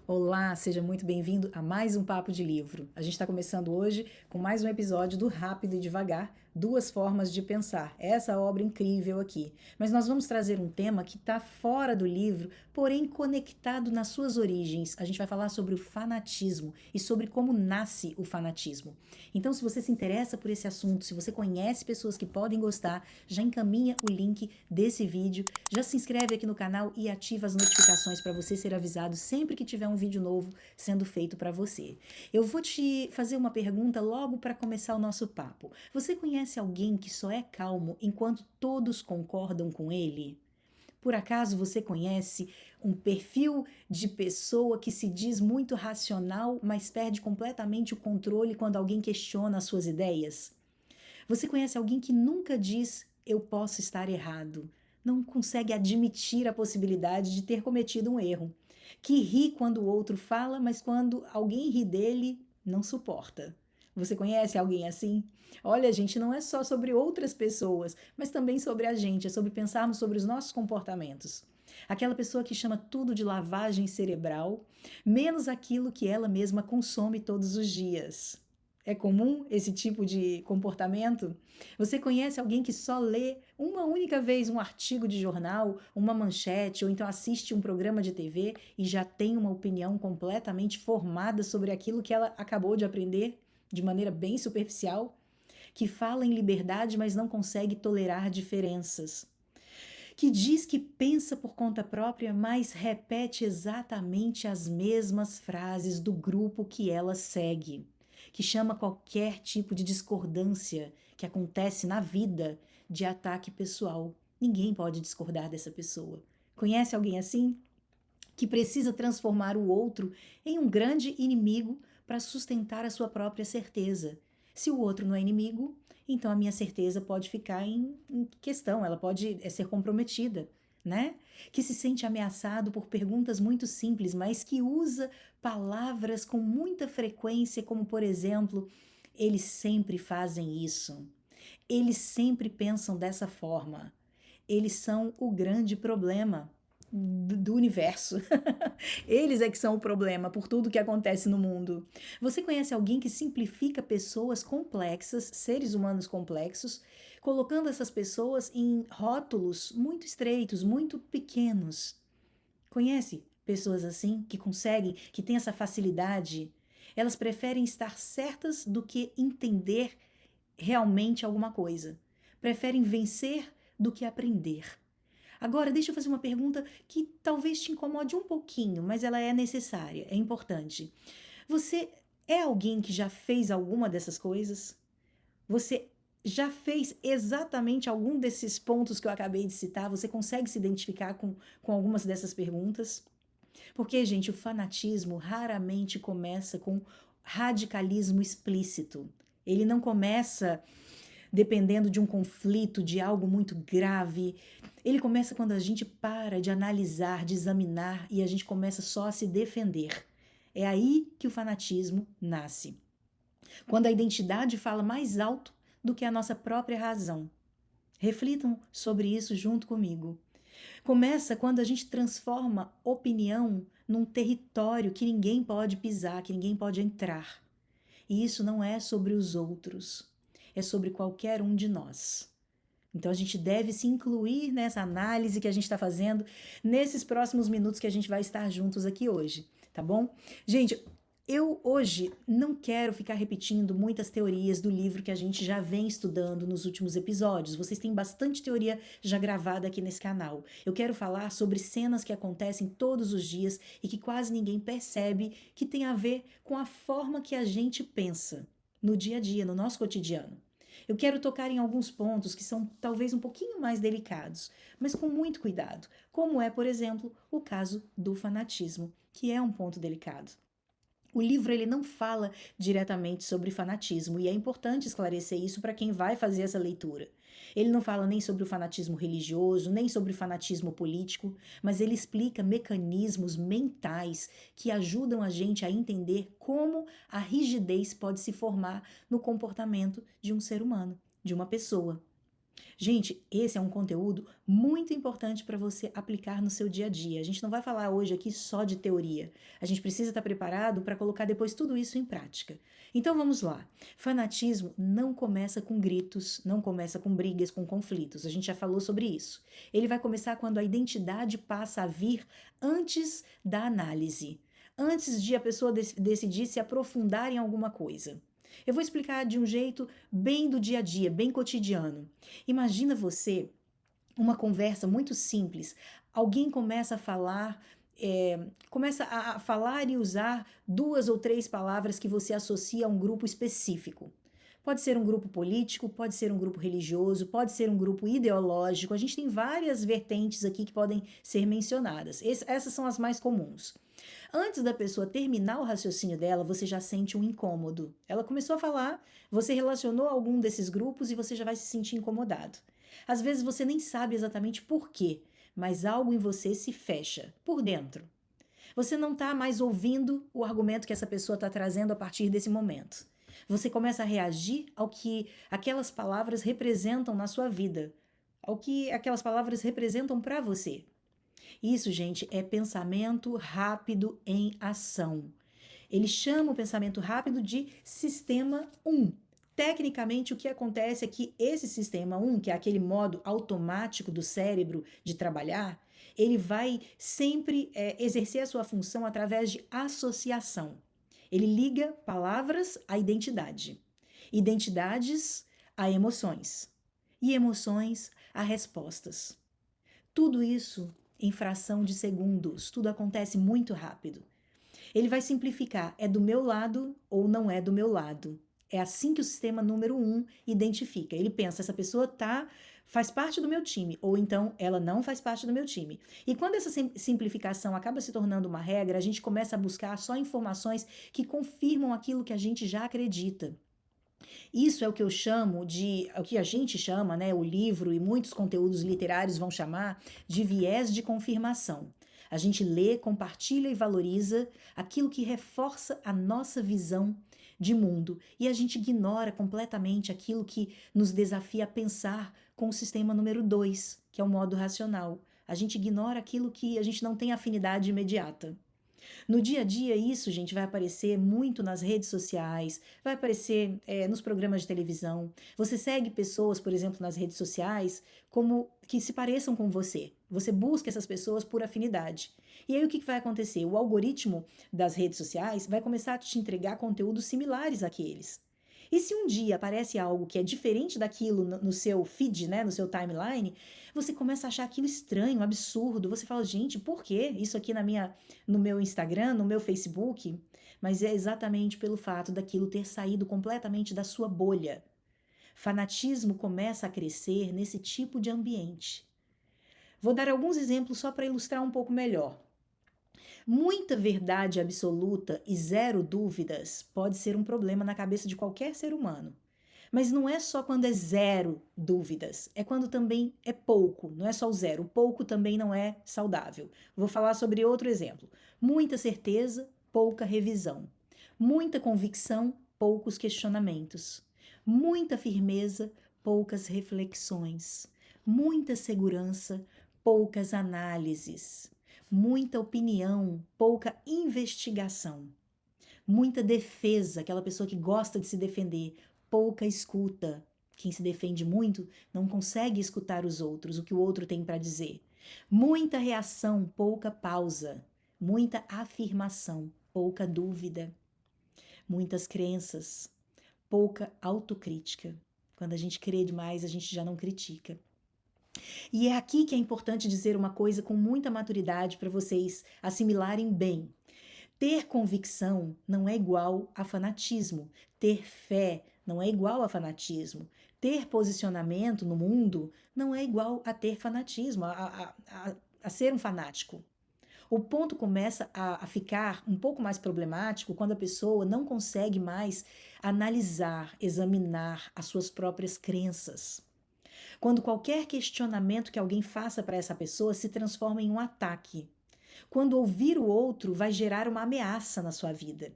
Olá, seja muito bem-vindo a mais um Papo de Livro. A gente está começando hoje com mais um episódio do Rápido e Devagar, Duas Formas de Pensar. Essa obra incrível aqui. Mas nós vamos trazer um tema que está fora do livro, porém conectado nas suas origens. A gente vai falar sobre o fanatismo e sobre como nasce o fanatismo. Então, se você se interessa por esse assunto, se você conhece pessoas que podem gostar, já encaminha o link desse vídeo, já se inscreve aqui no canal e ativa as notificações para você ser avisado sempre que tiver um vídeo novo sendo feito para você. Eu vou te fazer uma pergunta logo para começar o nosso papo. Você conhece alguém que só é calmo enquanto todos concordam com ele? Por acaso você conhece um perfil de pessoa que se diz muito racional, mas perde completamente o controle quando alguém questiona as suas ideias? Você conhece alguém que nunca diz eu posso estar errado, não consegue admitir a possibilidade de ter cometido um erro, que ri quando o outro fala, mas quando alguém ri dele, não suporta. Você conhece alguém assim? Olha, gente, não é só sobre outras pessoas, mas também sobre a gente, é sobre pensarmos sobre os nossos comportamentos. Aquela pessoa que chama tudo de lavagem cerebral, menos aquilo que ela mesma consome todos os dias. É comum esse tipo de comportamento? Você conhece alguém que só lê uma única vez um artigo de jornal, uma manchete, ou então assiste um programa de TV e já tem uma opinião completamente formada sobre aquilo que ela acabou de aprender de maneira bem superficial? Que fala em liberdade, mas não consegue tolerar diferenças? Que diz que pensa por conta própria, mas repete exatamente as mesmas frases do grupo que ela segue, que chama qualquer tipo de discordância que acontece na vida de ataque pessoal. Ninguém pode discordar dessa pessoa. Conhece alguém assim? Que precisa transformar o outro em um grande inimigo para sustentar a sua própria certeza. Se o outro não é inimigo, então a minha certeza pode ficar em questão, ela pode ser comprometida, né? Que se sente ameaçado por perguntas muito simples, mas que usa palavras com muita frequência, como por exemplo, eles sempre fazem isso, eles sempre pensam dessa forma, eles são o grande problema do universo. Eles é que são o problema por tudo que acontece no mundo. Você conhece alguém que simplifica pessoas complexas, seres humanos complexos, colocando essas pessoas em rótulos muito estreitos, muito pequenos? Conhece pessoas assim que conseguem, que têm essa facilidade? Elas preferem estar certas do que entender realmente alguma coisa. Preferem vencer do que aprender. Agora, deixa eu fazer uma pergunta que talvez te incomode um pouquinho, mas ela é necessária, é importante. Você é alguém que já fez alguma dessas coisas? Você já fez exatamente algum desses pontos que eu acabei de citar? Você consegue se identificar com algumas dessas perguntas? Porque, gente, o fanatismo raramente começa com radicalismo explícito. Ele não começa dependendo de um conflito, de algo muito grave. Ele começa quando a gente para de analisar, de examinar e a gente começa só a se defender. É aí que o fanatismo nasce. Quando a identidade fala mais alto do que a nossa própria razão. Reflitam sobre isso junto comigo. Começa quando a gente transforma opinião num território que ninguém pode pisar, que ninguém pode entrar. E isso não é sobre os outros, é sobre qualquer um de nós. Então a gente deve se incluir nessa análise que a gente está fazendo nesses próximos minutos que a gente vai estar juntos aqui hoje, tá bom? Gente, eu hoje não quero ficar repetindo muitas teorias do livro que a gente já vem estudando nos últimos episódios. Vocês têm bastante teoria já gravada aqui nesse canal. Eu quero falar sobre cenas que acontecem todos os dias e que quase ninguém percebe que tem a ver com a forma que a gente pensa no dia a dia, no nosso cotidiano. Eu quero tocar em alguns pontos que são talvez um pouquinho mais delicados, mas com muito cuidado, como é, por exemplo, o caso do fanatismo, que é um ponto delicado. O livro ele não fala diretamente sobre fanatismo e é importante esclarecer isso para quem vai fazer essa leitura. Ele não fala nem sobre o fanatismo religioso, nem sobre o fanatismo político, mas ele explica mecanismos mentais que ajudam a gente a entender como a rigidez pode se formar no comportamento de um ser humano, de uma pessoa. Gente, esse é um conteúdo muito importante para você aplicar no seu dia a dia. A gente não vai falar hoje aqui só de teoria. A gente precisa estar preparado para colocar depois tudo isso em prática. Então vamos lá. Fanatismo não começa com gritos, não começa com brigas, com conflitos. A gente já falou sobre isso. Ele vai começar quando a identidade passa a vir antes da análise, antes de a pessoa decidir se aprofundar em alguma coisa. Eu vou explicar de um jeito bem do dia a dia, bem cotidiano. Imagina você, uma conversa muito simples, alguém começa a falar e usar 2 ou 3 palavras que você associa a um grupo específico. Pode ser um grupo político, pode ser um grupo religioso, pode ser um grupo ideológico. A gente tem várias vertentes aqui que podem ser mencionadas. Essas são as mais comuns. Antes da pessoa terminar o raciocínio dela, você já sente um incômodo. Ela começou a falar, você relacionou algum desses grupos e você já vai se sentir incomodado. Às vezes você nem sabe exatamente por quê, mas algo em você se fecha por dentro. Você não está mais ouvindo o argumento que essa pessoa está trazendo a partir desse momento. Você começa a reagir ao que aquelas palavras representam na sua vida, ao que aquelas palavras representam para você. Isso, gente, é pensamento rápido em ação. Ele chama o pensamento rápido de sistema 1. Tecnicamente, o que acontece é que esse sistema 1, que é aquele modo automático do cérebro de trabalhar, ele vai sempre exercer a sua função através de associação. Ele liga palavras à identidade, identidades a emoções e emoções a respostas. Tudo isso em fração de segundos, tudo acontece muito rápido. Ele vai simplificar, é do meu lado ou não é do meu lado. É assim que o sistema número 1 identifica. Ele pensa, essa pessoa faz parte do meu time, ou então ela não faz parte do meu time. E quando essa simplificação acaba se tornando uma regra, a gente começa a buscar só informações que confirmam aquilo que a gente já acredita. Isso é o que eu chamo de, é o que a gente chama, né, o livro e muitos conteúdos literários vão chamar de viés de confirmação. A gente lê, compartilha e valoriza aquilo que reforça a nossa visão de mundo e a gente ignora completamente aquilo que nos desafia a pensar com o sistema número 2, que é o modo racional. A gente ignora aquilo que a gente não tem afinidade imediata. No dia a dia, isso, gente, vai aparecer muito nas redes sociais, vai aparecer nos programas de televisão. Você segue pessoas, por exemplo, nas redes sociais, como que se pareçam com você. Você busca essas pessoas por afinidade. E aí o que vai acontecer? O algoritmo das redes sociais vai começar a te entregar conteúdos similares àqueles. E se um dia aparece algo que é diferente daquilo no seu feed, né, no seu timeline, você começa a achar aquilo estranho, absurdo. Você fala, gente, por que isso aqui no meu Instagram, no meu Facebook? Mas é exatamente pelo fato daquilo ter saído completamente da sua bolha. Fanatismo começa a crescer nesse tipo de ambiente. Vou dar alguns exemplos só para ilustrar um pouco melhor. Muita verdade absoluta e zero dúvidas pode ser um problema na cabeça de qualquer ser humano. Mas não é só quando é zero dúvidas, é quando também é pouco, não é só o zero. O pouco também não é saudável. Vou falar sobre outro exemplo. Muita certeza, pouca revisão. Muita convicção, poucos questionamentos. Muita firmeza, poucas reflexões. Muita segurança, poucas análises. Muita opinião, pouca investigação. Muita defesa, aquela pessoa que gosta de se defender, pouca escuta. Quem se defende muito não consegue escutar os outros, o que o outro tem para dizer. Muita reação, pouca pausa. Muita afirmação, pouca dúvida. Muitas crenças, pouca autocrítica. Quando a gente crê demais, a gente já não critica. E é aqui que é importante dizer uma coisa com muita maturidade para vocês assimilarem bem. Ter convicção não é igual a fanatismo. Ter fé não é igual a fanatismo. Ter posicionamento no mundo não é igual a ter fanatismo, a ser um fanático. O ponto começa a ficar um pouco mais problemático quando a pessoa não consegue mais analisar, examinar as suas próprias crenças. Quando qualquer questionamento que alguém faça para essa pessoa se transforma em um ataque. Quando ouvir o outro vai gerar uma ameaça na sua vida.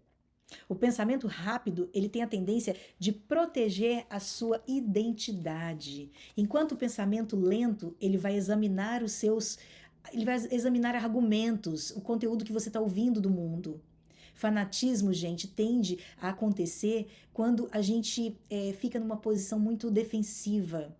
O pensamento rápido, ele tem a tendência de proteger a sua identidade, enquanto o pensamento lento, ele vai examinar argumentos, o conteúdo que você está ouvindo do mundo. Fanatismo, gente, tende a acontecer quando a gente fica numa posição muito defensiva.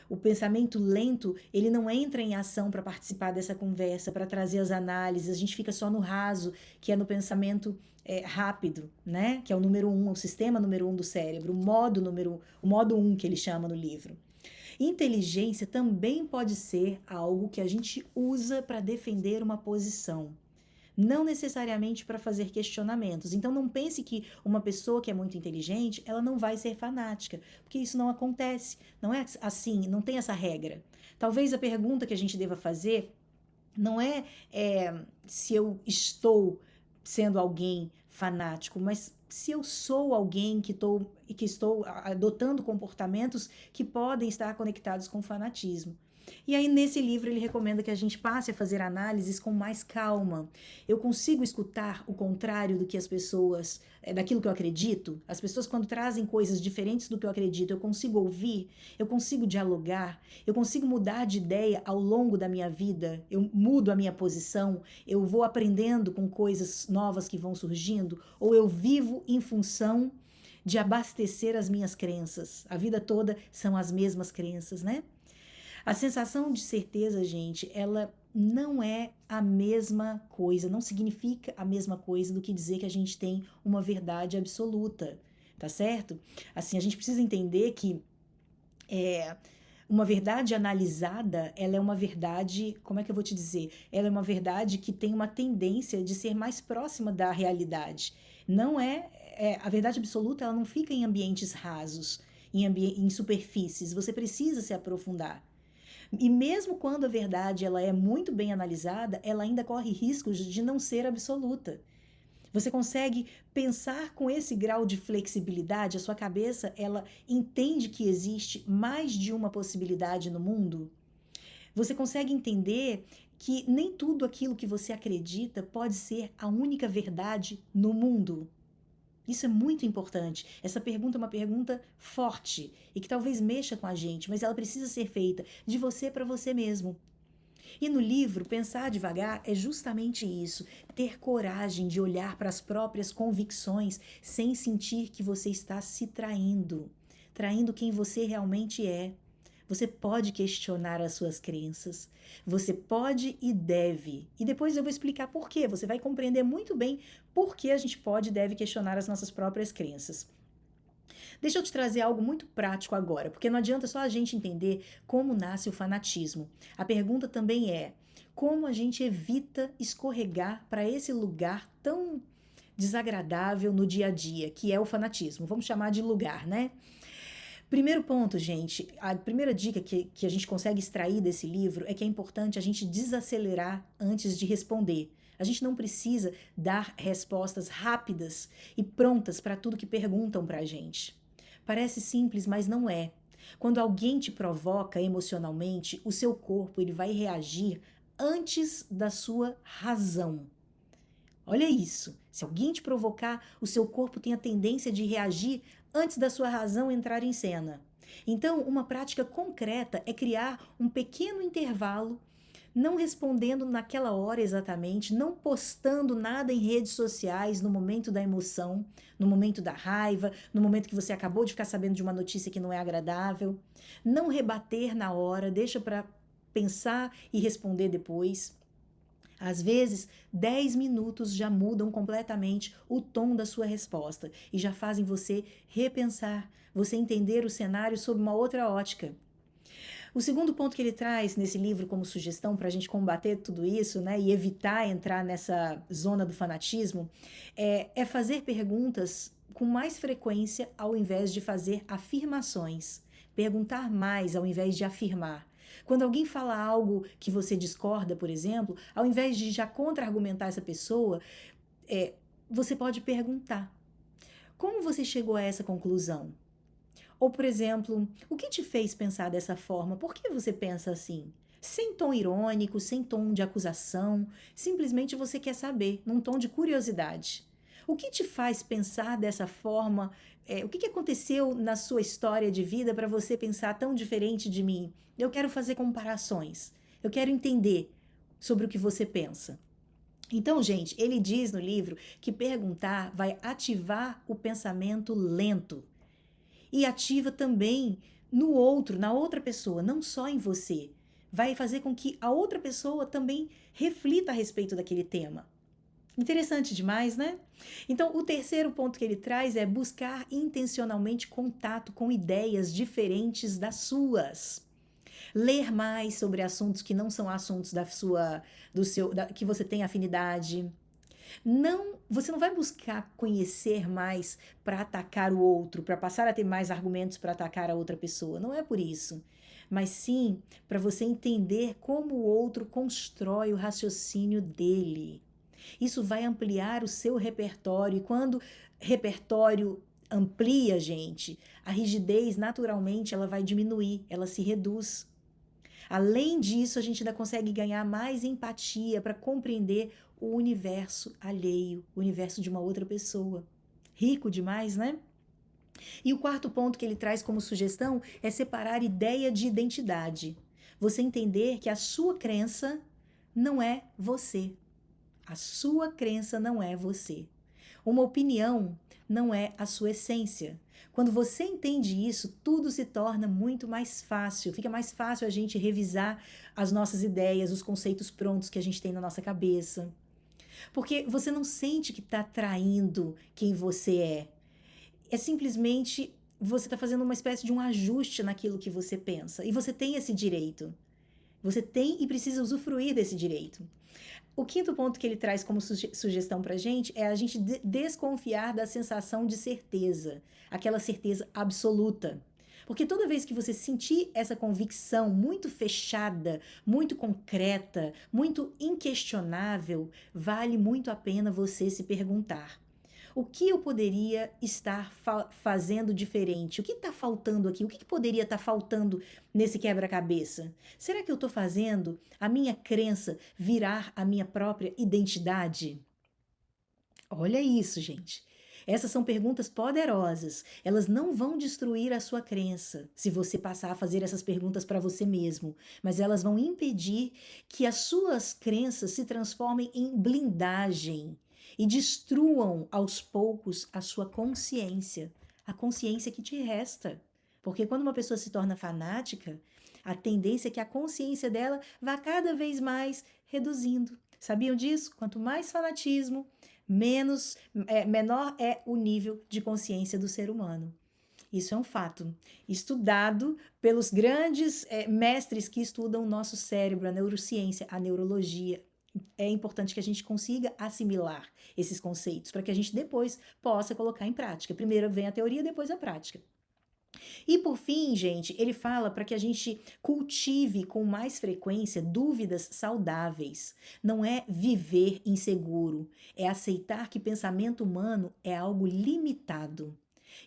O pensamento lento, ele não entra em ação para participar dessa conversa, para trazer as análises, a gente fica só no raso, que é no pensamento rápido, né? Que é o número 1, o sistema número 1 do cérebro, o modo 1 que ele chama no livro. Inteligência também pode ser algo que a gente usa para defender uma posição, não necessariamente para fazer questionamentos. Então não pense que uma pessoa que é muito inteligente, ela não vai ser fanática, porque isso não acontece, não é assim, não tem essa regra. Talvez a pergunta que a gente deva fazer não é se eu estou sendo alguém fanático, mas se eu sou alguém que estou adotando comportamentos que podem estar conectados com fanatismo. E aí, nesse livro, ele recomenda que a gente passe a fazer análises com mais calma. Eu consigo escutar o contrário do que as pessoas, daquilo que eu acredito? As pessoas, quando trazem coisas diferentes do que eu acredito, eu consigo ouvir, eu consigo dialogar, eu consigo mudar de ideia ao longo da minha vida, eu mudo a minha posição, eu vou aprendendo com coisas novas que vão surgindo, ou eu vivo em função de abastecer as minhas crenças. A vida toda são as mesmas crenças, né? A sensação de certeza, gente, ela não é a mesma coisa, não significa a mesma coisa do que dizer que a gente tem uma verdade absoluta, tá certo? Assim, a gente precisa entender que uma verdade analisada, ela é uma verdade, como é que eu vou te dizer? Ela é uma verdade que tem uma tendência de ser mais próxima da realidade. Não a verdade absoluta, ela não fica em ambientes rasos, em superfícies, você precisa se aprofundar. E mesmo quando a verdade ela é muito bem analisada, ela ainda corre riscos de não ser absoluta. Você consegue pensar com esse grau de flexibilidade? A sua cabeça, ela entende que existe mais de uma possibilidade no mundo? Você consegue entender que nem tudo aquilo que você acredita pode ser a única verdade no mundo? Isso é muito importante. Essa pergunta é uma pergunta forte e que talvez mexa com a gente, mas ela precisa ser feita de você para você mesmo. E no livro, Pensar Devagar é justamente isso: ter coragem de olhar para as próprias convicções sem sentir que você está se traindo quem você realmente é. Você pode questionar as suas crenças. Você pode e deve. E depois eu vou explicar por quê. Você vai compreender muito bem por que a gente pode e deve questionar as nossas próprias crenças. Deixa eu te trazer algo muito prático agora, porque não adianta só a gente entender como nasce o fanatismo. A pergunta também é: como a gente evita escorregar para esse lugar tão desagradável no dia a dia, que é o fanatismo? Vamos chamar de lugar, né? Primeiro ponto, gente, a primeira dica que a gente consegue extrair desse livro é que é importante a gente desacelerar antes de responder. A gente não precisa dar respostas rápidas e prontas para tudo que perguntam para a gente. Parece simples, mas não é. Quando alguém te provoca emocionalmente, o seu corpo ele vai reagir antes da sua razão. Olha isso. Se alguém te provocar, o seu corpo tem a tendência de reagir antes da sua razão entrar em cena. Então, uma prática concreta é criar um pequeno intervalo, não respondendo naquela hora exatamente, não postando nada em redes sociais no momento da emoção, no momento da raiva, no momento que você acabou de ficar sabendo de uma notícia que não é agradável. Não rebater na hora, deixa para pensar e responder depois. Às vezes, 10 minutos já mudam completamente o tom da sua resposta e já fazem você repensar, você entender o cenário sob uma outra ótica. O segundo ponto que ele traz nesse livro como sugestão para a gente combater tudo isso, né, e evitar entrar nessa zona do fanatismo, é fazer perguntas com mais frequência ao invés de fazer afirmações. Perguntar mais ao invés de afirmar. Quando alguém fala algo que você discorda, por exemplo, ao invés de já contra-argumentar essa pessoa, você pode perguntar: como você chegou a essa conclusão? Ou, por exemplo, o que te fez pensar dessa forma? Por que você pensa assim? Sem tom irônico, sem tom de acusação, simplesmente você quer saber, num tom de curiosidade. O que te faz pensar dessa forma? O que aconteceu na sua história de vida para você pensar tão diferente de mim? Eu quero fazer comparações. Eu quero entender sobre o que você pensa. Então, gente, ele diz no livro que perguntar vai ativar o pensamento lento e ativa também no outro, na outra pessoa, não só em você. Vai fazer com que a outra pessoa também reflita a respeito daquele tema. Interessante demais, né? Então, o terceiro ponto que ele traz é buscar intencionalmente contato com ideias diferentes das suas. Ler mais sobre assuntos que não são assuntos que você tem afinidade. Não, você não vai buscar conhecer mais para atacar o outro, para passar a ter mais argumentos para atacar a outra pessoa. Não é por isso. Mas sim para você entender como o outro constrói o raciocínio dele. Isso vai ampliar o seu repertório. E quando repertório amplia, gente, a rigidez naturalmente ela vai diminuir, ela se reduz. Além disso, a gente ainda consegue ganhar mais empatia para compreender o universo alheio, o universo de uma outra pessoa. Rico demais, né? E o quarto ponto que ele traz como sugestão é separar ideia de identidade. Você entender que a sua crença não é você. A sua crença não é você. Uma opinião não é a sua essência. Quando você entende isso, tudo se torna muito mais fácil. Fica mais fácil a gente revisar as nossas ideias, os conceitos prontos que a gente tem na nossa cabeça. Porque você não sente que está traindo quem você é. É simplesmente você está fazendo uma espécie de um ajuste naquilo que você pensa. E você tem esse direito. Você tem e precisa usufruir desse direito. O quinto ponto que ele traz como sugestão para a gente é a gente desconfiar da sensação de certeza, aquela certeza absoluta. Porque toda vez que você sentir essa convicção muito fechada, muito concreta, muito inquestionável, vale muito a pena você se perguntar: o que eu poderia estar fazendo diferente? O que está faltando aqui? O que poderia estar faltando nesse quebra-cabeça? Será que eu estou fazendo a minha crença virar a minha própria identidade? Olha isso, gente. Essas são perguntas poderosas. Elas não vão destruir a sua crença se você passar a fazer essas perguntas para você mesmo, mas elas vão impedir que as suas crenças se transformem em blindagem e destruam aos poucos a sua consciência, a consciência que te resta. Porque quando uma pessoa se torna fanática, a tendência é que a consciência dela vá cada vez mais reduzindo. Sabiam disso? Quanto mais fanatismo, menor é o nível de consciência do ser humano. Isso é um fato, estudado pelos grandes mestres que estudam o nosso cérebro, a neurociência, a neurologia. É importante que a gente consiga assimilar esses conceitos para que a gente depois possa colocar em prática. Primeiro vem a teoria, depois a prática. E por fim, gente, ele fala para que a gente cultive com mais frequência dúvidas saudáveis. Não é viver inseguro, é aceitar que pensamento humano é algo limitado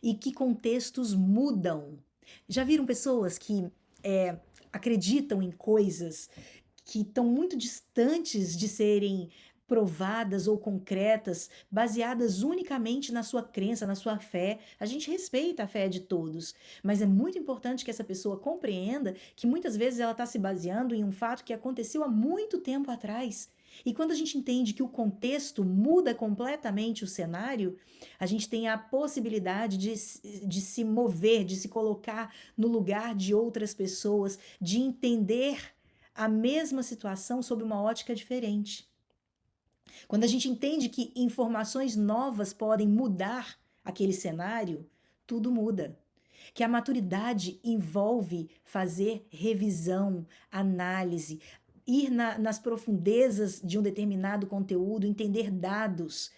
e que contextos mudam. Já viram pessoas que acreditam em coisas que estão muito distantes de serem provadas ou concretas, baseadas unicamente na sua crença, na sua fé? A gente respeita a fé de todos, mas é muito importante que essa pessoa compreenda que muitas vezes ela está se baseando em um fato que aconteceu há muito tempo atrás. E quando a gente entende que o contexto muda completamente o cenário, a gente tem a possibilidade de se mover, de se colocar no lugar de outras pessoas, de entender a mesma situação sob uma ótica diferente. Quando a gente entende que informações novas podem mudar aquele cenário, tudo muda. Que a maturidade envolve fazer revisão, análise, ir nas profundezas de um determinado conteúdo, entender dados,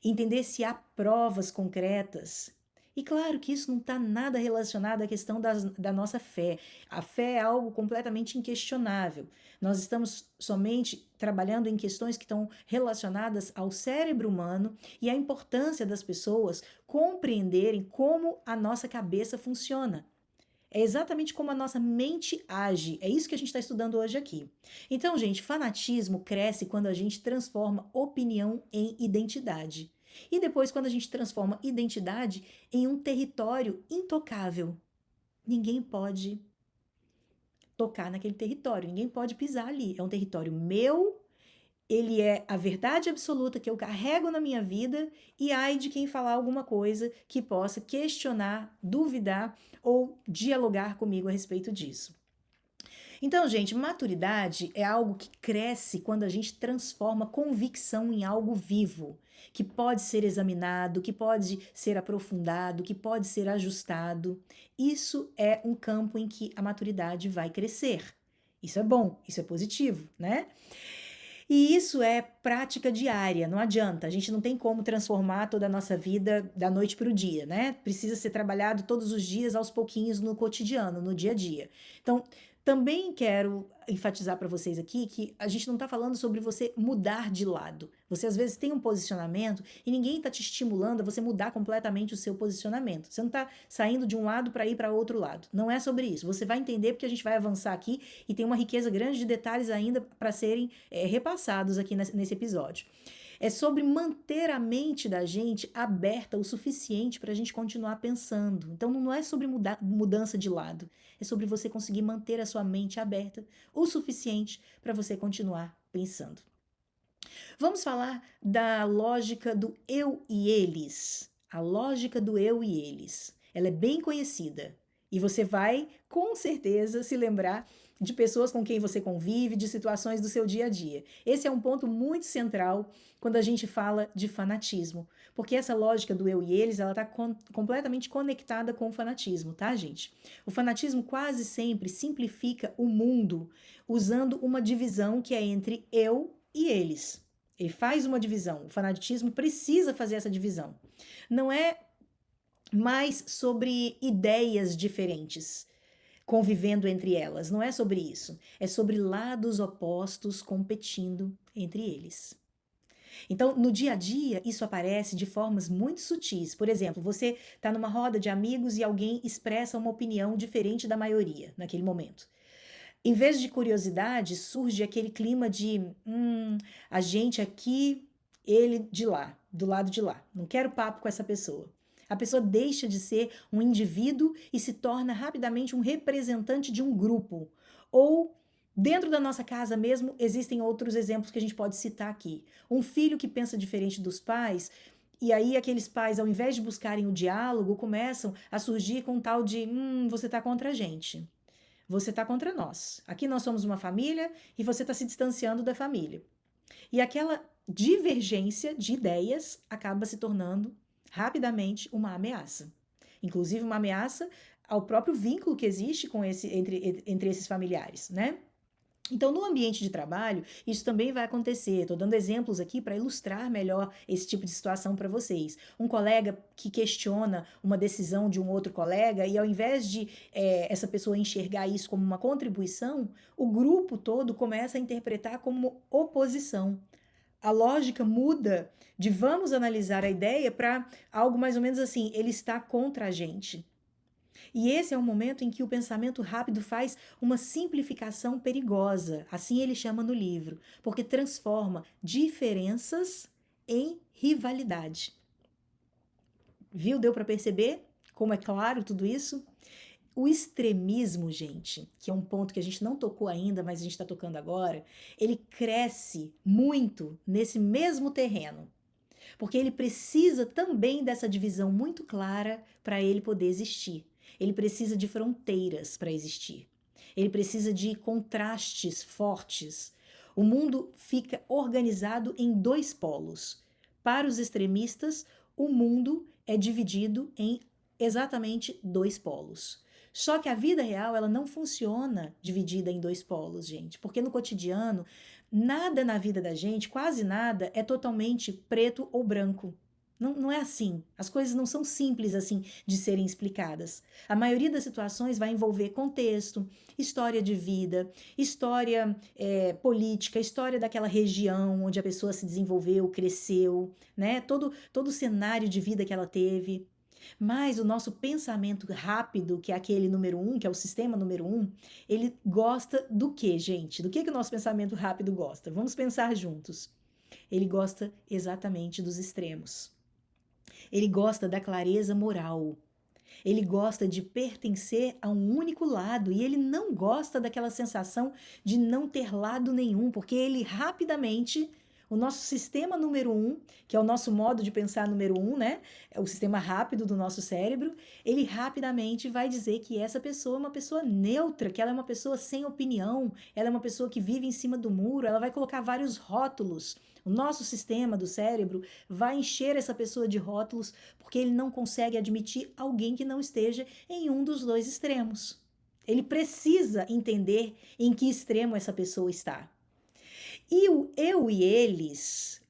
entender se há provas concretas. E claro que isso não está nada relacionado à questão da nossa fé. A fé é algo completamente inquestionável. Nós estamos somente trabalhando em questões que estão relacionadas ao cérebro humano e à importância das pessoas compreenderem como a nossa cabeça funciona. É exatamente como a nossa mente age. É isso que a gente está estudando hoje aqui. Então, gente, fanatismo cresce quando a gente transforma opinião em identidade. E depois, quando a gente transforma identidade em um território intocável, ninguém pode tocar naquele território, ninguém pode pisar ali. É um território meu, ele é a verdade absoluta que eu carrego na minha vida, e ai de quem falar alguma coisa que possa questionar, duvidar ou dialogar comigo a respeito disso. Então, gente, maturidade é algo que cresce quando a gente transforma convicção em algo vivo, que pode ser examinado, que pode ser aprofundado, que pode ser ajustado. Isso é um campo em que a maturidade vai crescer. Isso é bom, isso é positivo, né? E isso é prática diária, não adianta. A gente não tem como transformar toda a nossa vida da noite para o dia, né? Precisa ser trabalhado todos os dias, aos pouquinhos, no cotidiano, no dia a dia. Então, também quero enfatizar para vocês aqui que a gente não está falando sobre você mudar de lado. Você às vezes tem um posicionamento e ninguém está te estimulando a você mudar completamente o seu posicionamento. Você não está saindo de um lado para ir para outro lado. Não é sobre isso. Você vai entender porque a gente vai avançar aqui e tem uma riqueza grande de detalhes ainda para serem repassados aqui nesse episódio. É sobre manter a mente da gente aberta o suficiente para a gente continuar pensando. Então não é sobre mudança de lado, é sobre você conseguir manter a sua mente aberta o suficiente para você continuar pensando. Vamos falar da lógica do eu e eles. A lógica do eu e eles. Ela é bem conhecida e você vai, com certeza, se lembrar de pessoas com quem você convive, de situações do seu dia a dia. Esse é um ponto muito central quando a gente fala de fanatismo, porque essa lógica do eu e eles, ela está completamente conectada com o fanatismo, tá, gente? O fanatismo quase sempre simplifica o mundo usando uma divisão que é entre eu e eles. Ele faz uma divisão. O fanatismo precisa fazer essa divisão. Não é mais sobre ideias diferentes convivendo entre elas. Não é sobre isso. É sobre lados opostos competindo entre eles. Então, no dia a dia, isso aparece de formas muito sutis. Por exemplo, você está numa roda de amigos e alguém expressa uma opinião diferente da maioria naquele momento. Em vez de curiosidade, surge aquele clima de a gente aqui, ele de lá, do lado de lá. Não quero papo com essa pessoa. A pessoa deixa de ser um indivíduo e se torna rapidamente um representante de um grupo. Ou, dentro da nossa casa mesmo, existem outros exemplos que a gente pode citar aqui. Um filho que pensa diferente dos pais, e aí aqueles pais, ao invés de buscarem o diálogo, começam a surgir com um tal de você tá contra a gente. Você está contra nós. Aqui nós somos uma família e você está se distanciando da família. E aquela divergência de ideias acaba se tornando rapidamente uma ameaça. Inclusive uma ameaça ao próprio vínculo que existe entre esses familiares, né? Então, no ambiente de trabalho, isso também vai acontecer. Estou dando exemplos aqui para ilustrar melhor esse tipo de situação para vocês. Um colega que questiona uma decisão de um outro colega e, ao invés de essa pessoa enxergar isso como uma contribuição, o grupo todo começa a interpretar como oposição. A lógica muda de vamos analisar a ideia para algo mais ou menos assim: ele está contra a gente. E esse é o momento em que o pensamento rápido faz uma simplificação perigosa, assim ele chama no livro, porque transforma diferenças em rivalidade. Viu? Deu para perceber como é claro tudo isso? O extremismo, gente, que é um ponto que a gente não tocou ainda, mas a gente está tocando agora, ele cresce muito nesse mesmo terreno, porque ele precisa também dessa divisão muito clara para ele poder existir. Ele precisa de fronteiras para existir. Ele precisa de contrastes fortes. O mundo fica organizado em dois polos. Para os extremistas, o mundo é dividido em exatamente dois polos. Só que a vida real, ela não funciona dividida em dois polos, gente, porque no cotidiano, nada na vida da gente, quase nada, é totalmente preto ou branco. Não é assim. As coisas não são simples assim de serem explicadas. A maioria das situações vai envolver contexto, história de vida, história política, história daquela região onde a pessoa se desenvolveu, cresceu, né? Todo o cenário de vida que ela teve. Mas o nosso pensamento rápido, que é aquele número 1, que é o sistema número 1, ele gosta do quê, gente? Do que o nosso pensamento rápido gosta? Vamos pensar juntos. Ele gosta exatamente dos extremos. Ele gosta da clareza moral. Ele gosta de pertencer a um único lado e ele não gosta daquela sensação de não ter lado nenhum, porque ele rapidamente, o nosso sistema número um, que é o nosso modo de pensar número um, né? É o sistema rápido do nosso cérebro, ele rapidamente vai dizer que essa pessoa é uma pessoa neutra, que ela é uma pessoa sem opinião, ela é uma pessoa que vive em cima do muro, ela vai colocar vários rótulos. O nosso sistema do cérebro vai encher essa pessoa de rótulos porque ele não consegue admitir alguém que não esteja em um dos dois extremos. Ele precisa entender em que extremo essa pessoa está. E o eu e eles,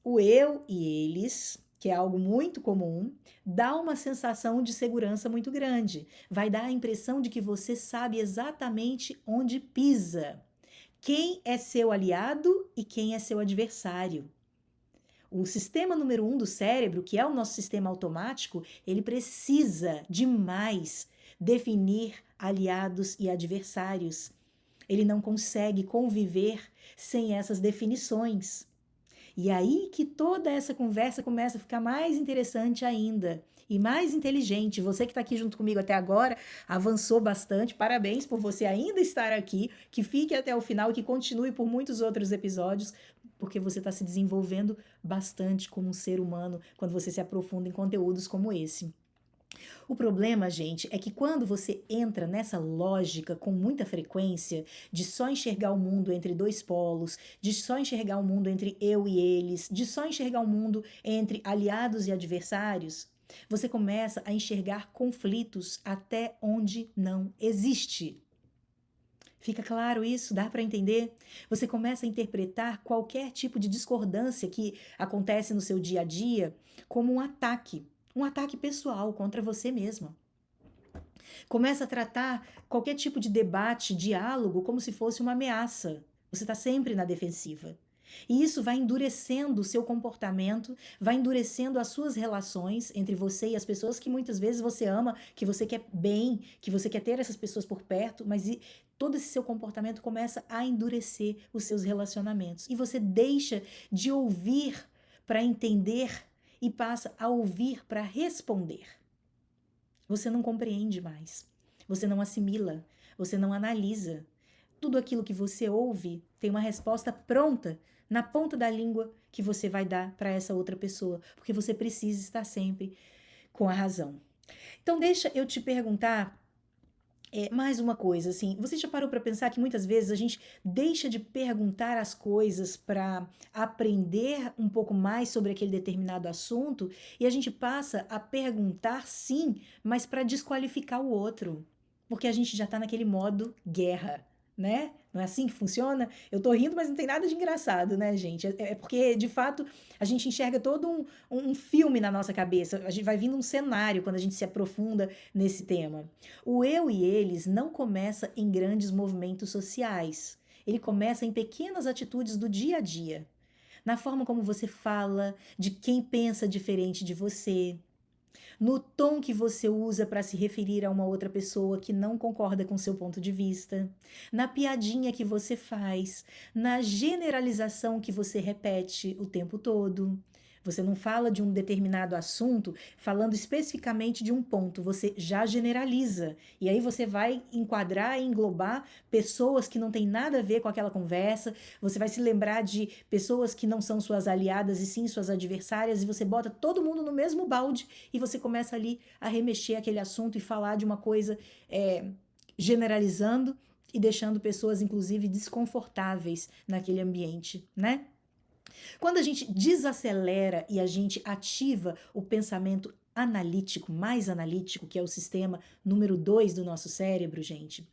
que é algo muito comum, dá uma sensação de segurança muito grande. Vai dar a impressão de que você sabe exatamente onde pisa, quem é seu aliado e quem é seu adversário. O sistema número um do cérebro, que é o nosso sistema automático, ele precisa demais definir aliados e adversários. Ele não consegue conviver sem essas definições. E aí que toda essa conversa começa a ficar mais interessante ainda e mais inteligente. Você que está aqui junto comigo até agora avançou bastante. Parabéns por você ainda estar aqui. Que fique até o final e que continue por muitos outros episódios, porque você está se desenvolvendo bastante como um ser humano quando você se aprofunda em conteúdos como esse. O problema, gente, é que quando você entra nessa lógica com muita frequência de só enxergar o mundo entre dois polos, de só enxergar o mundo entre eu e eles, de só enxergar o mundo entre aliados e adversários, você começa a enxergar conflitos até onde não existe. Fica claro isso? Dá para entender? Você começa a interpretar qualquer tipo de discordância que acontece no seu dia a dia como um ataque pessoal contra você mesma. Começa a tratar qualquer tipo de debate, diálogo, como se fosse uma ameaça. Você está sempre na defensiva. E isso vai endurecendo o seu comportamento, vai endurecendo as suas relações entre você e as pessoas que muitas vezes você ama, que você quer bem, que você quer ter essas pessoas por perto, mas todo esse seu comportamento começa a endurecer os seus relacionamentos. E você deixa de ouvir para entender e passa a ouvir para responder. Você não compreende mais, você não assimila, você não analisa. Tudo aquilo que você ouve tem uma resposta pronta na ponta da língua que você vai dar para essa outra pessoa, porque você precisa estar sempre com a razão. Então, deixa eu te perguntar mais uma coisa, assim, você já parou para pensar que muitas vezes a gente deixa de perguntar as coisas para aprender um pouco mais sobre aquele determinado assunto e a gente passa a perguntar sim, mas para desqualificar o outro, porque a gente já está naquele modo guerra, né? Não é assim que funciona? Eu tô rindo, mas não tem nada de engraçado, né, gente? É porque, de fato, a gente enxerga todo um filme na nossa cabeça. A gente vai vindo um cenário quando a gente se aprofunda nesse tema. O eu e eles não começa em grandes movimentos sociais. Ele começa em pequenas atitudes do dia a dia. Na forma como você fala, de quem pensa diferente de você, no tom que você usa para se referir a uma outra pessoa que não concorda com seu ponto de vista, na piadinha que você faz, na generalização que você repete o tempo todo. Você não fala de um determinado assunto falando especificamente de um ponto, você já generaliza. E aí você vai enquadrar e englobar pessoas que não têm nada a ver com aquela conversa, você vai se lembrar de pessoas que não são suas aliadas e sim suas adversárias, e você bota todo mundo no mesmo balde e você começa ali a remexer aquele assunto e falar de uma coisa generalizando e deixando pessoas, inclusive, desconfortáveis naquele ambiente, né? Quando a gente desacelera e a gente ativa o pensamento analítico, mais analítico, que é o sistema número 2 do nosso cérebro, gente,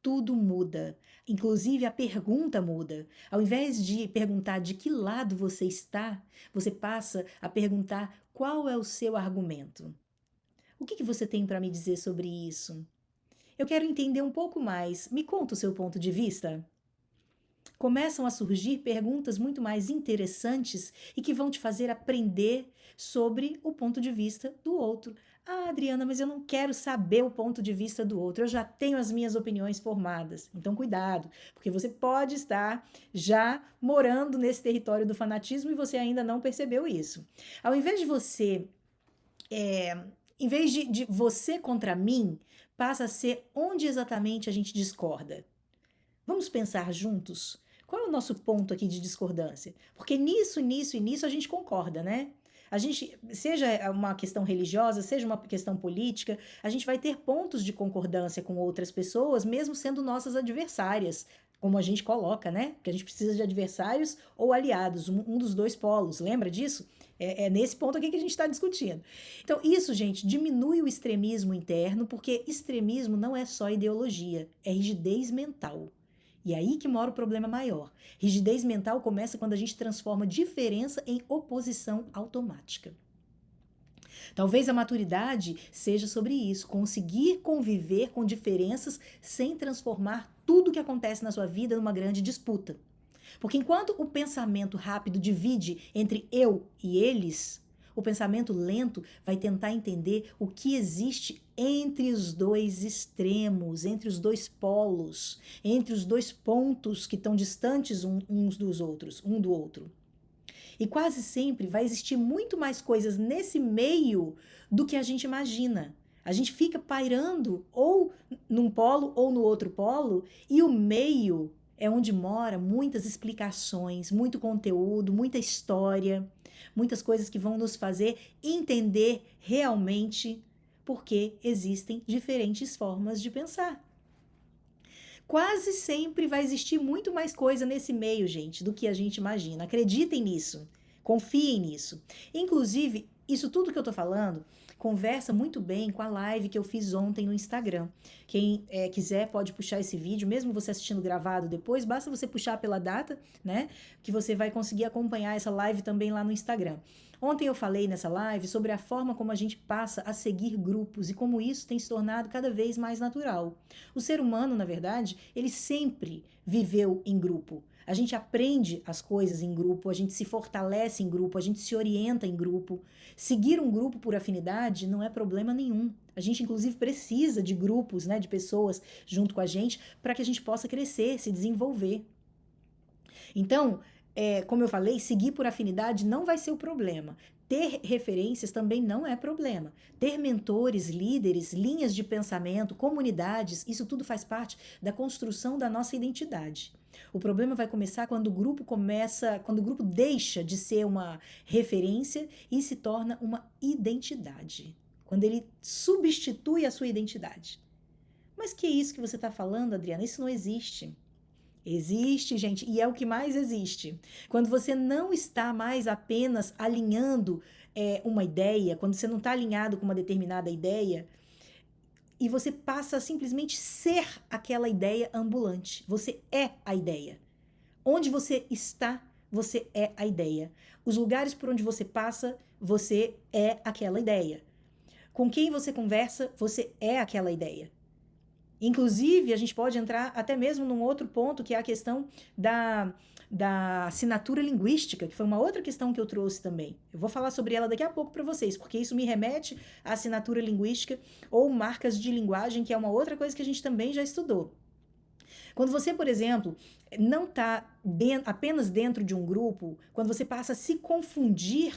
tudo muda. Inclusive a pergunta muda. Ao invés de perguntar de que lado você está, você passa a perguntar qual é o seu argumento. O que você tem para me dizer sobre isso? Eu quero entender um pouco mais. Me conta o seu ponto de vista. Começam a surgir perguntas muito mais interessantes e que vão te fazer aprender sobre o ponto de vista do outro. Ah, Adriana, mas eu não quero saber o ponto de vista do outro, eu já tenho as minhas opiniões formadas. Então, cuidado, porque você pode estar já morando nesse território do fanatismo e você ainda não percebeu isso. Ao invés de você Em vez de você contra mim, passa a ser onde exatamente a gente discorda. Vamos pensar juntos? Qual é o nosso ponto aqui de discordância? Porque nisso, nisso e nisso a gente concorda, né? A gente, seja uma questão religiosa, seja uma questão política, a gente vai ter pontos de concordância com outras pessoas, mesmo sendo nossas adversárias, como a gente coloca, né? Que a gente precisa de adversários ou aliados, um dos dois polos, lembra disso? É nesse ponto aqui que a gente está discutindo. Então, isso, gente, diminui o extremismo interno, porque extremismo não é só ideologia, é rigidez mental. E aí que mora o problema maior. Rigidez mental começa quando a gente transforma diferença em oposição automática. Talvez a maturidade seja sobre isso, conseguir conviver com diferenças sem transformar tudo que acontece na sua vida numa grande disputa. Porque enquanto o pensamento rápido divide entre eu e eles, o pensamento lento vai tentar entender o que existe entre os dois extremos, entre os dois polos, entre os dois pontos que estão distantes uns dos outros, um do outro. E quase sempre vai existir muito mais coisas nesse meio do que a gente imagina. A gente fica pairando ou num polo ou no outro polo, e o meio é onde mora muitas explicações, muito conteúdo, muita história, muitas coisas que vão nos fazer entender realmente porque existem diferentes formas de pensar. Quase sempre vai existir muito mais coisa nesse meio, gente, do que a gente imagina. Acreditem nisso. Confiem nisso. Inclusive, isso tudo que eu tô falando conversa muito bem com a live que eu fiz ontem no Instagram. Quem quiser pode puxar esse vídeo, mesmo você assistindo gravado depois, basta você puxar pela data, né? Que você vai conseguir acompanhar essa live também lá no Instagram. Ontem eu falei nessa live sobre a forma como a gente passa a seguir grupos e como isso tem se tornado cada vez mais natural. O ser humano, na verdade, ele sempre viveu em grupo. A gente aprende as coisas em grupo, a gente se fortalece em grupo, a gente se orienta em grupo. Seguir um grupo por afinidade não é problema nenhum. A gente, inclusive, precisa de grupos, né, de pessoas junto com a gente para que a gente possa crescer, se desenvolver. Então, como eu falei, seguir por afinidade não vai ser o problema. Ter referências também não é problema. Ter mentores, líderes, linhas de pensamento, comunidades, isso tudo faz parte da construção da nossa identidade. O problema vai começar quando o grupo deixa de ser uma referência e se torna uma identidade. Quando ele substitui a sua identidade. Mas que é isso que você está falando, Adriana? Isso não existe. Existe, gente, e é o que mais existe. Quando você não está mais apenas alinhando uma ideia, quando você não está alinhado com uma determinada ideia, e você passa a simplesmente ser aquela ideia ambulante. Você é a ideia. Onde você está, você é a ideia. Os lugares por onde você passa, você é aquela ideia. Com quem você conversa, você é aquela ideia. Inclusive, a gente pode entrar até mesmo num outro ponto, que é a questão da assinatura linguística, que foi uma outra questão que eu trouxe também. Eu vou falar sobre ela daqui a pouco para vocês, porque isso me remete à assinatura linguística ou marcas de linguagem, que é uma outra coisa que a gente também já estudou. Quando você, por exemplo, não está apenas dentro de um grupo, quando você passa a se confundir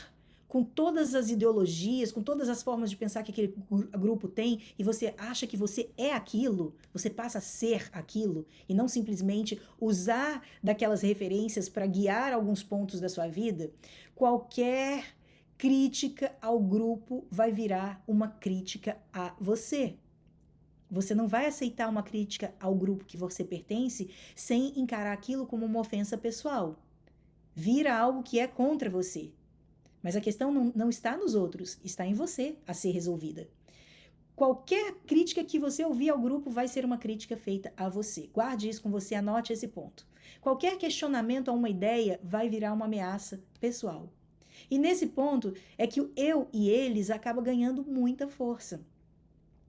com todas as ideologias, com todas as formas de pensar que aquele grupo tem, e você acha que você é aquilo, você passa a ser aquilo, e não simplesmente usar daquelas referências para guiar alguns pontos da sua vida, qualquer crítica ao grupo vai virar uma crítica a você. Você não vai aceitar uma crítica ao grupo que você pertence sem encarar aquilo como uma ofensa pessoal. Vira algo que é contra você. Mas a questão não está nos outros, está em você a ser resolvida. Qualquer crítica que você ouvir ao grupo vai ser uma crítica feita a você. Guarde isso com você, anote esse ponto. Qualquer questionamento a uma ideia vai virar uma ameaça pessoal. E nesse ponto é que o eu e eles acaba ganhando muita força.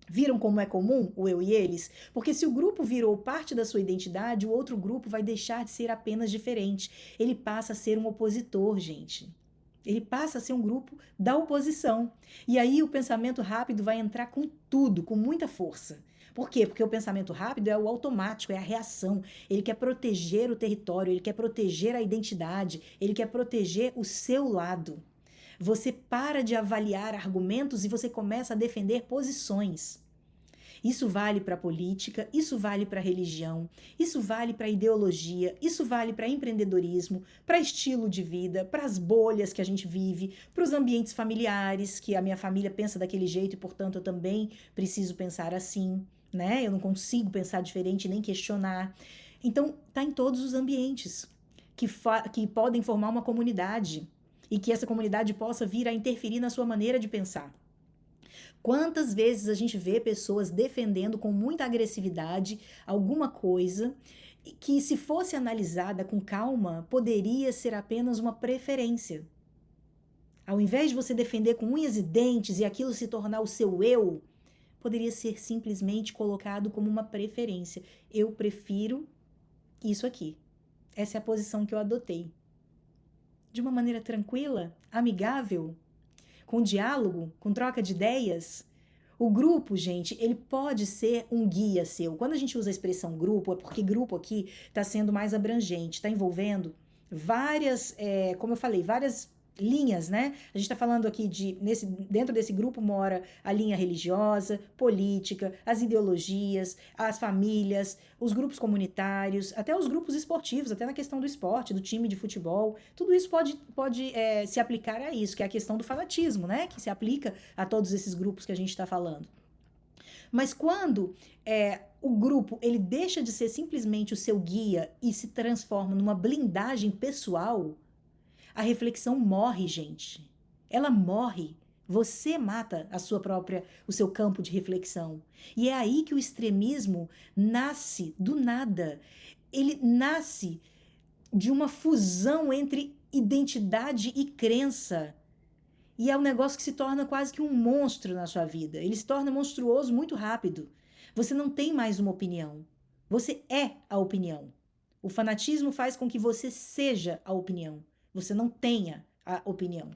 Viram como é comum o eu e eles? Porque se o grupo virou parte da sua identidade, o outro grupo vai deixar de ser apenas diferente. Ele passa a ser um opositor, gente. Ele passa a ser um grupo da oposição. E aí o pensamento rápido vai entrar com tudo, com muita força. Por quê? Porque o pensamento rápido é o automático, é a reação. Ele quer proteger o território, ele quer proteger a identidade, ele quer proteger o seu lado. Você para de avaliar argumentos e você começa a defender posições. Isso vale para a política, isso vale para a religião, isso vale para a ideologia, isso vale para empreendedorismo, para estilo de vida, para as bolhas que a gente vive, para os ambientes familiares, que a minha família pensa daquele jeito e, portanto, eu também preciso pensar assim, né? Eu não consigo pensar diferente nem questionar. Então, tá em todos os ambientes que podem formar uma comunidade e que essa comunidade possa vir a interferir na sua maneira de pensar. Quantas vezes a gente vê pessoas defendendo com muita agressividade alguma coisa que, se fosse analisada com calma, poderia ser apenas uma preferência. Ao invés de você defender com unhas e dentes e aquilo se tornar o seu eu, poderia ser simplesmente colocado como uma preferência. Eu prefiro isso aqui. Essa é a posição que eu adotei. De uma maneira tranquila, amigável, com diálogo, com troca de ideias. O grupo, gente, ele pode ser um guia seu. Quando a gente usa a expressão grupo, é porque grupo aqui está sendo mais abrangente, está envolvendo várias, como eu falei, várias linhas, né? A gente está falando aqui dentro desse grupo mora a linha religiosa, política, as ideologias, as famílias, os grupos comunitários, até os grupos esportivos, até na questão do esporte, do time de futebol. Tudo isso pode se aplicar a isso, que é a questão do fanatismo, né? Que se aplica a todos esses grupos que a gente está falando. Mas quando o grupo ele deixa de ser simplesmente o seu guia e se transforma numa blindagem pessoal, a reflexão morre, gente. Ela morre. Você mata o seu campo de reflexão. E é aí que o extremismo nasce do nada. Ele nasce de uma fusão entre identidade e crença. E é um negócio que se torna quase que um monstro na sua vida. Ele se torna monstruoso muito rápido. Você não tem mais uma opinião. Você é a opinião. O fanatismo faz com que você seja a opinião. Você não tenha a opinião.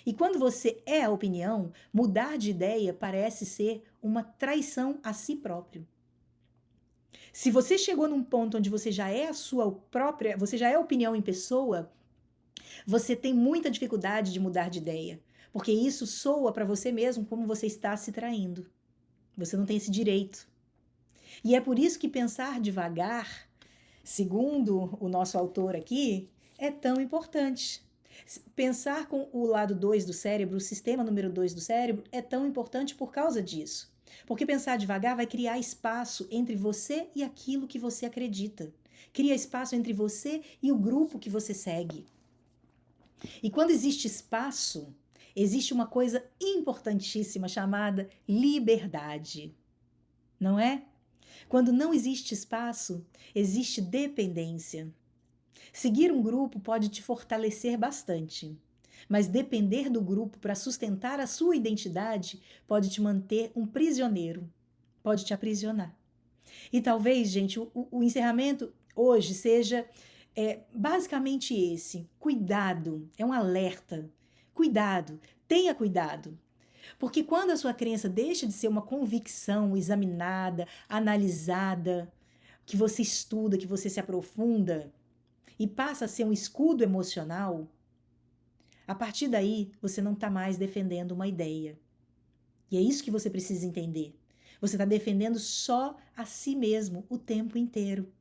E quando você é a opinião, mudar de ideia parece ser uma traição a si próprio. Se você chegou num ponto onde você já é a sua própria, você já é a opinião em pessoa, você tem muita dificuldade de mudar de ideia, porque isso soa para você mesmo como você está se traindo. Você não tem esse direito. E é por isso que pensar devagar, segundo o nosso autor aqui, é tão importante. Pensar com o lado 2 do cérebro, o sistema número 2 do cérebro, é tão importante por causa disso. Porque pensar devagar vai criar espaço entre você e aquilo que você acredita. Cria espaço entre você e o grupo que você segue. E quando existe espaço, existe uma coisa importantíssima chamada liberdade. Não é? Quando não existe espaço, existe dependência. Seguir um grupo pode te fortalecer bastante, mas depender do grupo para sustentar a sua identidade pode te manter um prisioneiro, pode te aprisionar. E talvez, gente, o encerramento hoje seja basicamente esse: cuidado, é um alerta. Cuidado, tenha cuidado. Porque quando a sua crença deixa de ser uma convicção examinada, analisada, que você estuda, que você se aprofunda, e passa a ser um escudo emocional, a partir daí você não está mais defendendo uma ideia. E é isso que você precisa entender. Você está defendendo só a si mesmo o tempo inteiro.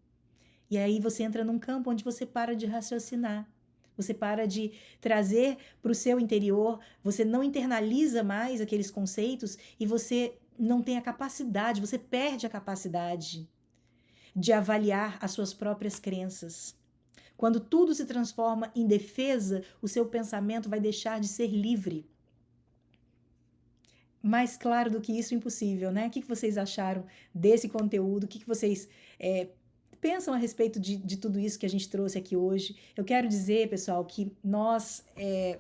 E aí você entra num campo onde você para de raciocinar. Você para de trazer para o seu interior, você não internaliza mais aqueles conceitos e você não tem a capacidade, você perde a capacidade de avaliar as suas próprias crenças. Quando tudo se transforma em defesa, o seu pensamento vai deixar de ser livre. Mais claro do que isso, impossível, né? O que vocês acharam desse conteúdo? O que vocês pensam a respeito de tudo isso que a gente trouxe aqui hoje? Eu quero dizer, pessoal, que nós,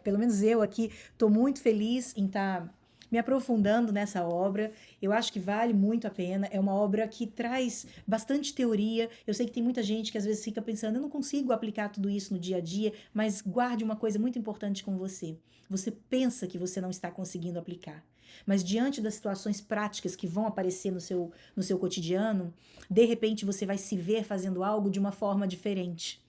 pelo menos eu aqui, estou muito feliz em estar me aprofundando nessa obra. Eu acho que vale muito a pena. É uma obra que traz bastante teoria. Eu sei que tem muita gente que às vezes fica pensando, eu não consigo aplicar tudo isso no dia a dia, mas guarde uma coisa muito importante com você. Você pensa que você não está conseguindo aplicar. Mas diante das situações práticas que vão aparecer no seu cotidiano, de repente você vai se ver fazendo algo de uma forma diferente.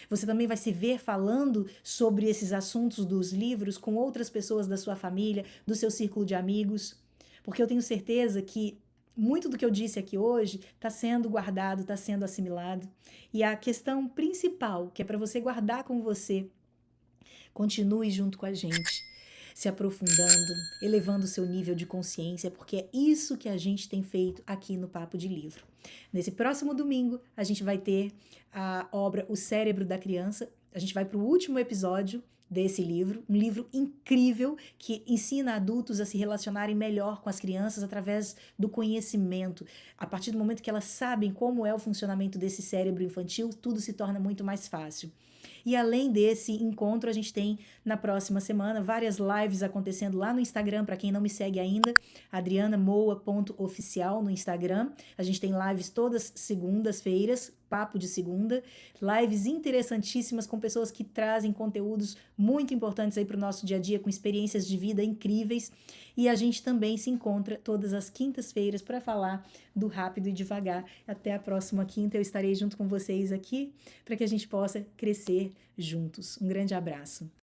Você também vai se ver falando sobre esses assuntos dos livros com outras pessoas da sua família, do seu círculo de amigos, porque eu tenho certeza que muito do que eu disse aqui hoje está sendo guardado, está sendo assimilado. E a questão principal, que é para você guardar com você, continue junto com a gente, se aprofundando, elevando o seu nível de consciência, porque é isso que a gente tem feito aqui no Papo de Livro. Nesse próximo domingo, a gente vai ter a obra O Cérebro da Criança. A gente vai para o último episódio desse livro, um livro incrível que ensina adultos a se relacionarem melhor com as crianças através do conhecimento. A partir do momento que elas sabem como é o funcionamento desse cérebro infantil, tudo se torna muito mais fácil. E além desse encontro, a gente tem na próxima semana várias lives acontecendo lá no Instagram, para quem não me segue ainda, adrianamoa.oficial no Instagram. A gente tem lives todas segundas-feiras, papo de segunda, lives interessantíssimas com pessoas que trazem conteúdos muito importantes aí para o nosso dia a dia, com experiências de vida incríveis. E a gente também se encontra todas as quintas-feiras para falar do Rápido e Devagar. Até a próxima quinta, eu estarei junto com vocês aqui para que a gente possa crescer juntos. Um grande abraço.